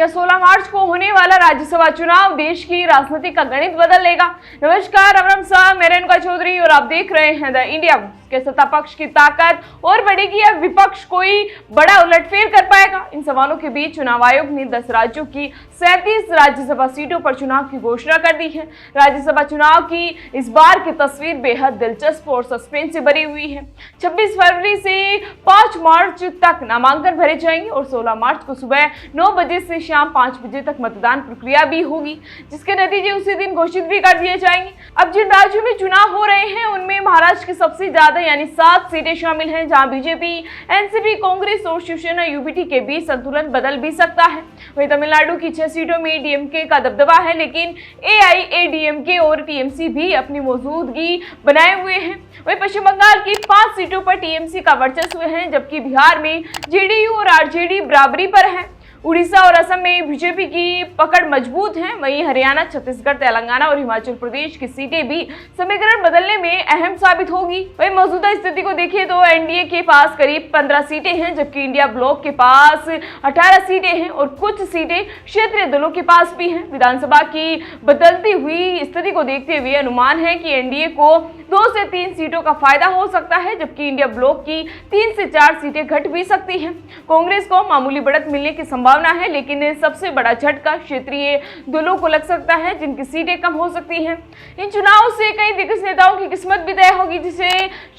क्या 16 मार्च को होने वाला राज्यसभा चुनाव देश की राजनीति का गणित बदल लेगा? नमस्कार, राम साहब, मैं रेणुका चौधरी और आप देख रहे हैं द इंडिया। के सत्ता पक्ष की ताकत और बढ़ेगी या विपक्ष कोई बड़ा उलटफेर कर पाएगा? इन सवालों के बीच चुनाव आयोग ने 10 राज्यों की 37 राज्यसभा सीटों पर चुनाव की घोषणा कर दी है। राज्यसभा चुनाव की इस बार की तस्वीर बेहद दिलचस्प और सस्पेंस से भरी हुई है। 26 फरवरी से 5 मार्च तक नामांकन भरे जाएंगे और 16 मार्च को सुबह 9 बजे से शाम 5 बजे तक मतदान प्रक्रिया भी होगी, जिसके नतीजे उसी दिन घोषित भी कर दिए जाएंगे। अब जिन राज्यों में चुनाव हो रहे हैं उनमें महाराष्ट्र की सबसे ज्यादा यानी 7 सीटें शामिल हैं, जहां बीजेपी, एनसीपी, कांग्रेस और शिवसेना यूबीटी के बीच संतुलन बदल भी सकता है। वहीं तमिलनाडु की 6 सीटों में डीएमके का दबदबा है, लेकिन एआईएडीएमके और टीएमसी भी अपनी मौजूदगी बनाए हुए हैं। वहीं पश्चिम बंगाल की 5 सीटों पर टीएमसी का वर्चस्व है, जबकि बिहार में जेडीयू और आरजेडी बराबरी पर है। उड़ीसा और असम में बीजेपी की पकड़ मजबूत है। वहीं हरियाणा, छत्तीसगढ़, तेलंगाना और हिमाचल प्रदेश की सीटें भी समीकरण बदलने में अहम साबित होगी। वहीं मौजूदा स्थिति को देखें तो एनडीए के पास करीब 15 सीटें हैं, जबकि इंडिया ब्लॉक के पास 18 सीटें हैं और कुछ सीटें क्षेत्रीय दलों के पास भी हैं। विधानसभा की बदलती हुई स्थिति को देखते हुए अनुमान है कि एनडीए को 2 से 3 सीटों का फायदा हो सकता है, जबकि इंडिया ब्लॉक की 3 से 4 सीटें घट भी सकती हैं। कांग्रेस को मामूली बढ़त मिलने की संभावना है, लेकिन सबसे बड़ा झटका क्षेत्रीय दलों को लग सकता है, जिनकी सीटें कम हो सकती हैं। इन चुनाव से कई दिग्गज नेताओं की किस्मत भी तय होगी, जिसे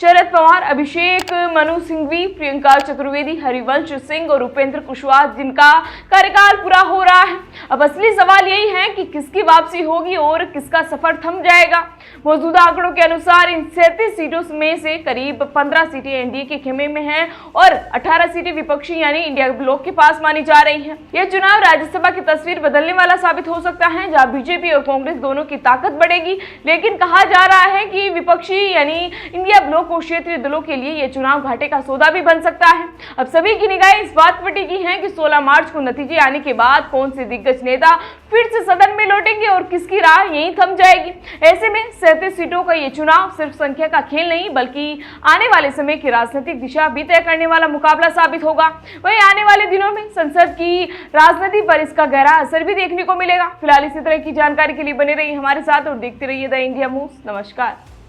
शरद पवार, अभिषेक मनु सिंघवी, प्रियंका चतुर्वेदी, हरिवंश सिंह और उपेंद्र कुशवाहा, जिनका कार्यकाल पूरा हो रहा है। अब असली सवाल यही है कि किसकी वापसी होगी और किसका सफर थम जाएगा। मौजूदा आंकड़ों के अनुसार इन 37 सीटों में से करीब 15 सीटें एनडीए के खेमे में हैं और 18 सीटें विपक्षी यानी इंडिया ब्लॉक के पास मानी जा रही हैं। यह चुनाव राज्यसभा की तस्वीर बदलने वाला साबित हो सकता है, जहां बीजेपी और कांग्रेस दोनों की ताकत बढ़ेगी, लेकिन कहा जा रहा है कि विपक्षी यानी इंडिया ब्लॉक और क्षेत्रीय दलों के लिए यह चुनाव घाटे का सौदा भी बन सकता है। अब सभी की निगाहें इस बात पर टिकी हैं कि 16 मार्च को नतीजे आने के बाद कौन से दिग्गज नेता फिर से सदन में लौटेंगे और किसकी राह यहीं थम जाएगी। ऐसे में 37 सीटों का ये चुनाव सिर्फ संख्या का खेल नहीं, बल्कि आने वाले समय की राजनीतिक दिशा भी तय करने वाला मुकाबला साबित होगा। वहीं आने वाले दिनों में संसद की राजनीति पर इसका गहरा असर भी देखने को मिलेगा। फिलहाल इसी तरह की जानकारी के लिए बने रहिए हमारे साथ और देखते रहिए द इंडिया मूव्स। नमस्कार।